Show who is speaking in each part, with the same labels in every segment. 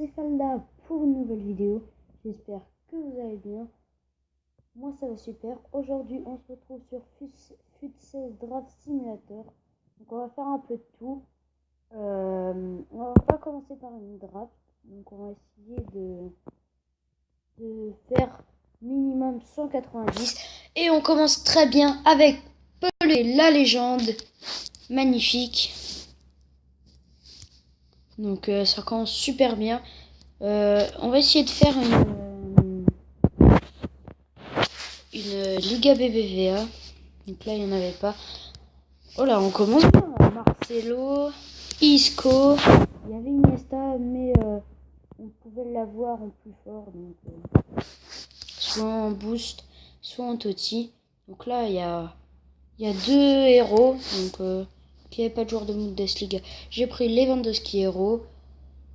Speaker 1: c'est Falda pour une nouvelle vidéo. J'espère que vous allez bien. Moi ça va super. Aujourd'hui on se retrouve sur FUT16 Draft Simulator. Donc on va faire un peu de tout. On va commencer par une draft. Donc on va essayer de faire minimum 190. Et on commence très bien avec Pelé, la légende. Magnifique. Donc ça commence super bien. On va essayer de faire une Liga BBVA. Donc là il n'y en avait pas. Oh là on commence bien. Marcelo, Isco. Il y avait Iniesta mais on pouvait l'avoir en plus fort. Donc soit en boost, soit en Totti. Donc là il y a deux héros. Donc qui n'avait pas de joueur de Bundesliga. J'ai pris Lewandowski héros.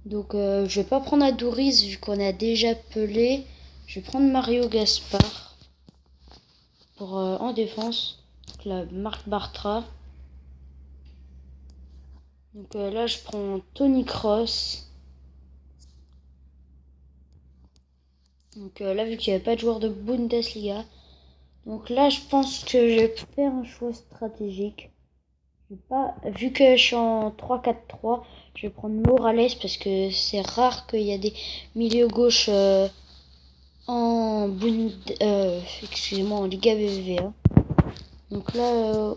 Speaker 1: Donc je vais pas prendre Aduriz vu qu'on a déjà Pelé. Je vais prendre Mario Gaspar pour en défense. Donc là Marc Bartra. Donc là je prends Tony Kroos. Donc là vu qu'il n'y avait pas de joueur de Bundesliga. Donc là je pense que je vais faire un choix stratégique. Vu que je suis en 3-4-3, je vais prendre Morales parce que c'est rare qu'il y a des milieux gauche en Liga BBVA. Donc là,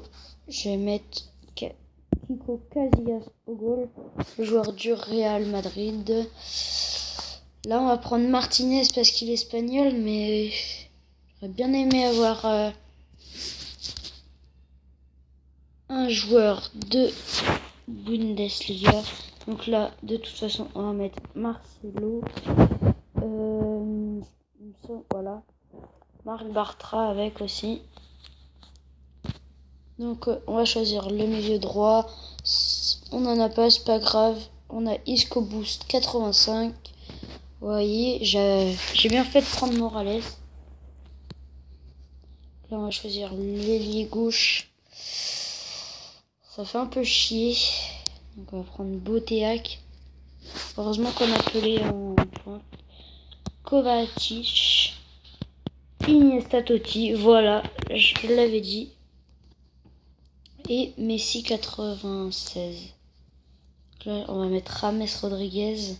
Speaker 1: je vais mettre Kiko Casillas au goal, le joueur du Real Madrid. Là, on va prendre Martinez parce qu'il est espagnol, mais j'aurais bien aimé avoir un joueur de Bundesliga. Donc là, de toute façon, on va mettre Marcelo. Voilà. Marc Bartra avec aussi. Donc on va choisir le milieu droit. On n'en a pas, c'est pas grave. On a Isco Boost 85. Vous voyez, j'ai bien fait de prendre Morales. Là on va choisir l'ailier gauche. Ça fait un peu chier. Donc on va prendre Boteac. Heureusement qu'on a Pelé en pointe. Kovacic. Iniesta Totti. Voilà, je l'avais dit. Et Messi 96. Là, on va mettre James Rodriguez.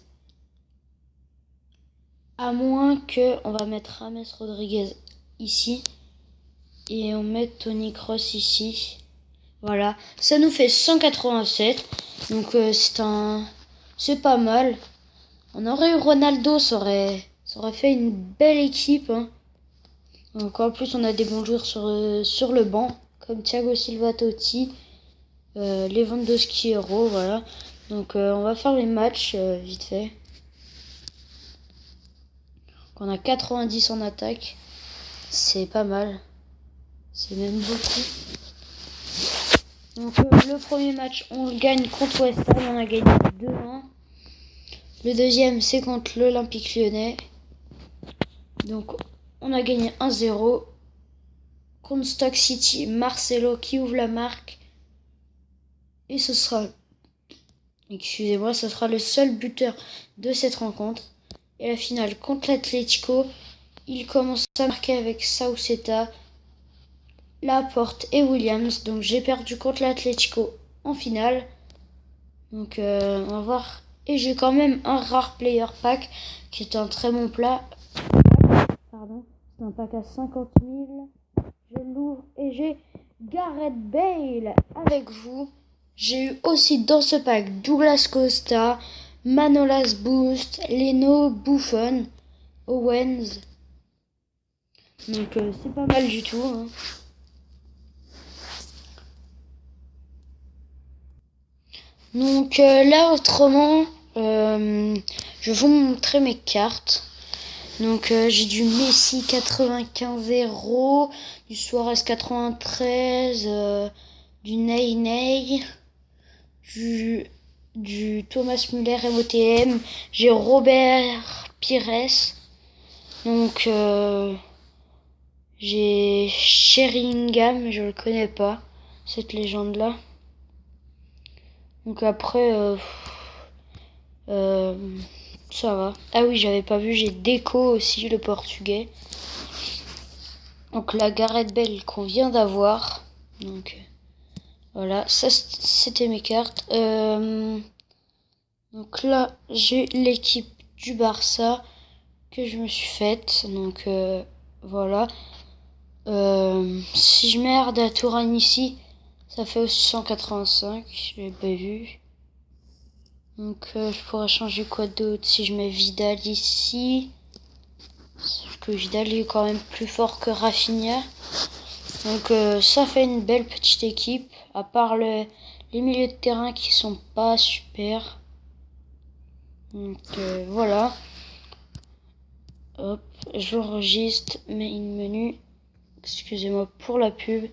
Speaker 1: À moins que on va mettre James Rodriguez ici. Et on met Tony Kroos ici. Voilà. Ça nous fait 187. Donc c'est pas mal. On aurait eu Ronaldo, ça aurait fait une belle équipe. Hein. Donc en plus on a des bons joueurs sur le banc. Comme Thiago Silva Totti. Lewandowski héros, voilà. Donc on va faire les matchs vite fait. Donc, on a 90 en attaque. C'est pas mal. C'est même beaucoup. Donc le premier match, on le gagne contre West Ham. On a gagné 2-1. Le deuxième, c'est contre l'Olympique Lyonnais. Donc on a gagné 1-0. Contre Stoke City, Marcelo qui ouvre la marque. Et ce sera le seul buteur de cette rencontre. Et la finale contre l'Atlético, il commence à marquer avec Sauceta, Laporte et Williams. Donc j'ai perdu contre l'Atlético en finale. Donc on va voir. Et j'ai quand même un rare player pack qui est un très bon Pardon, c'est un pack à 50 000. Je l'ouvre et j'ai Gareth Bale avec vous. J'ai eu aussi dans ce pack Douglas Costa, Manolas Boost, Leno, Buffon, Owens. Donc c'est pas mal du tout. Hein. Donc là autrement, je vais vous montrer mes cartes. Donc j'ai du Messi 95 héros, du Suarez 93, du Ney, du Thomas Müller MOTM, j'ai Robert Pires, donc j'ai Sheringham, je le connais pas, cette légende là. Donc après ça va. Ah oui, j'avais pas vu, j'ai Deco aussi, le portugais. Donc la Gareth Bale qu'on vient d'avoir. Donc voilà, ça c'était mes cartes. Donc là, j'ai l'équipe du Barça que je me suis faite. Donc voilà. Si je mets Arda Touran ici, ça fait aussi 185. Je l'ai pas vu. Donc je pourrais changer quoi d'autre si je mets Vidal ici. Parce que Vidal est quand même plus fort que Rafinha. Donc ça fait une belle petite équipe. À part les milieux de terrain qui sont pas super. Donc voilà. Hop, j'enregistre main menu. Excusez-moi pour la pub.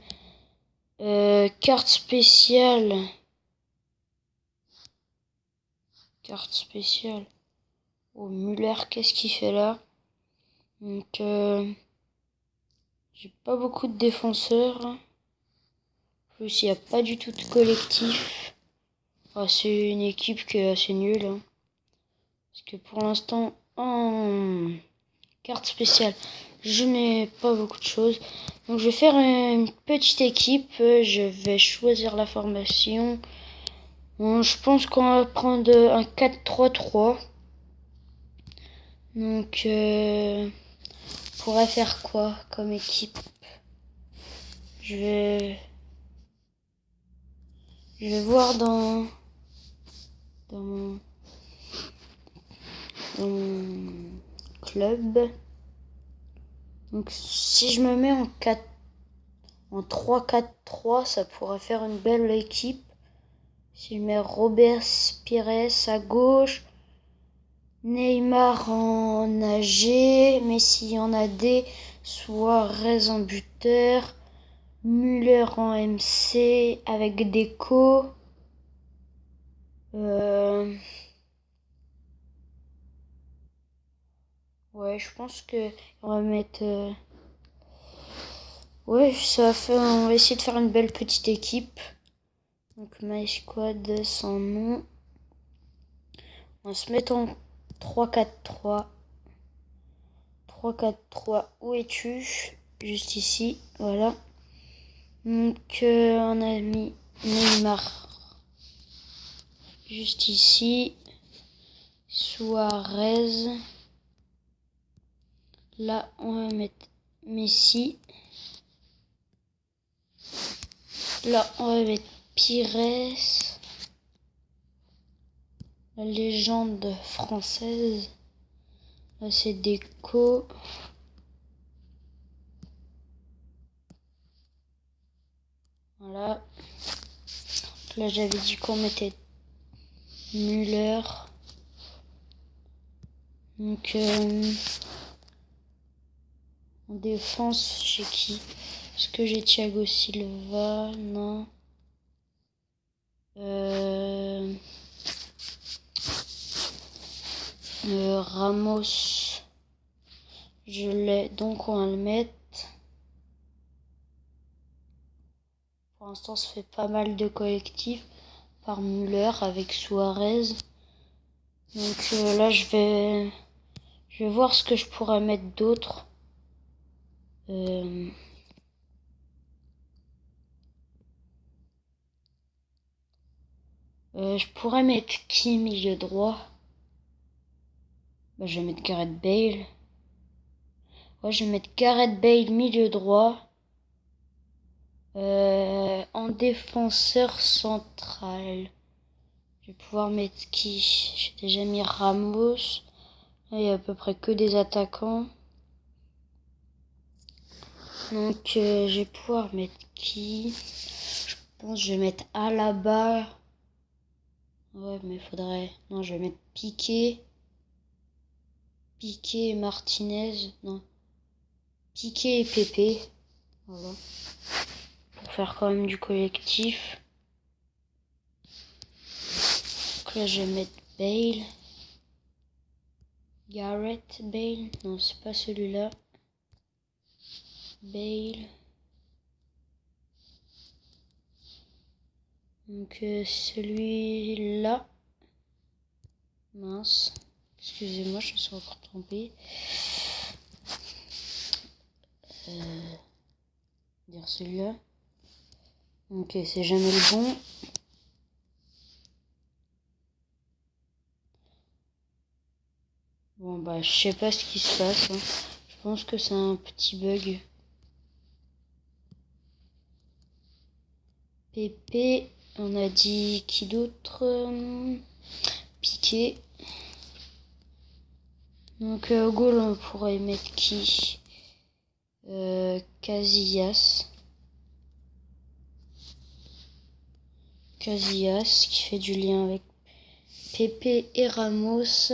Speaker 1: Carte spéciale. Carte spéciale. Oh, Müller, qu'est-ce qu'il fait là? Donc, j'ai pas beaucoup de défenseurs. En plus, il n'y a pas du tout de collectif. Ah, c'est une équipe qui est assez nulle. Hein. Parce que pour l'instant, en carte spéciale, je n'ai pas beaucoup de choses. Donc, je vais faire une petite équipe. Je vais choisir la formation. Bon, je pense qu'on va prendre un 4-3-3. Donc, on pourrait faire quoi comme équipe? Je vais voir dans mon club. Donc, si je me mets en 3-4-3, ça pourrait faire une belle équipe. Si je mets Robert Pires à gauche, Neymar en AG, Messi en AD, Suarez en buteur, Müller en MC avec Deco. Ouais, je pense que on va mettre. Ouais, ça fait. On va essayer de faire une belle petite équipe. Donc My Squad sans nom. On va se mettre en 3-4-3. 3-4-3. Où es-tu? Juste ici. Voilà. Donc on a mis Neymar. Juste ici. Suarez. Là, on va mettre Messi. Là, on va mettre Pires. La légende française. Là, c'est Deco. Voilà. Là, j'avais dit qu'on mettait Müller. Donc, en défense, j'ai qui? Est-ce que j'ai Thiago Silva? Non. Ramos, je l'ai, donc on va le mettre. Pour l'instant, ça fait pas mal de collectifs par Müller avec Suarez. Donc là, je vais voir ce que je pourrais mettre d'autre. Je pourrais mettre qui milieu droit? Bah, je vais mettre Gareth Bale. Ouais, je vais mettre Gareth Bale milieu droit. En défenseur central, je vais pouvoir mettre qui? J'ai déjà mis Ramos. Là, il y a à peu près que des attaquants. Donc, je vais pouvoir mettre qui? Je pense que je vais mettre Alaba. Ouais, mais il faudrait. Non, je vais mettre Piqué. Piqué et Martinez. Non. Piqué et Pépé. Voilà. Pour faire quand même du collectif. Donc là, je vais mettre Bale. Gareth Bale. Non, c'est pas celui-là. Bale. Donc celui-là. Mince. Excusez-moi, je suis encore trompé. Dire celui-là. Ok, c'est jamais le bon. Bon bah je sais pas ce qui se passe. Hein. Je pense que c'est un petit bug. Pépé, on a dit qui d'autre? Piqué. Donc goal on pourrait mettre qui? Casillas. Casillas qui fait du lien avec Pépé et Ramos.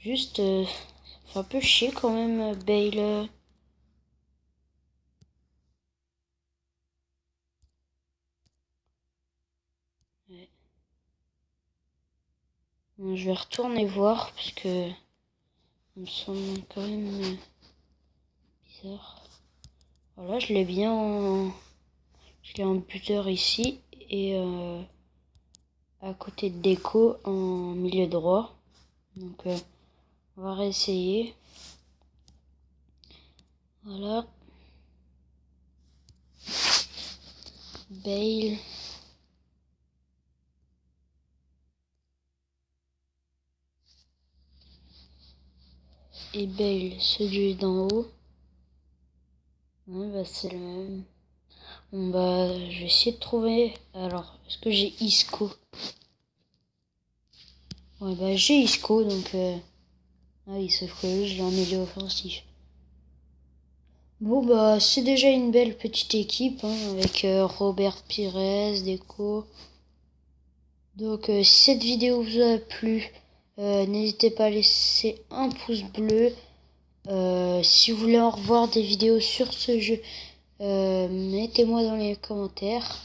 Speaker 1: Juste, fait un peu chier quand même, Bale. Ouais. Bon, je vais retourner voir parce que ça me semble quand même bizarre. Voilà, je l'ai bien en buteur ici et à côté de Deco en milieu droit. Donc on va réessayer. Voilà. Bale. Et Bale, celui d'en haut. Ouais, bah c'est le même. Bon bah je vais essayer de trouver. Alors, est-ce que j'ai Isco? Ouais bah j'ai Isco donc ah oui, sauf que je l'ai en milieu offensif. Bon bah c'est déjà une belle petite équipe hein, avec Robert Pires, Deco. Donc si cette vidéo vous a plu, n'hésitez pas à laisser un pouce bleu. Si vous voulez en revoir des vidéos sur ce jeu, mettez-moi dans les commentaires.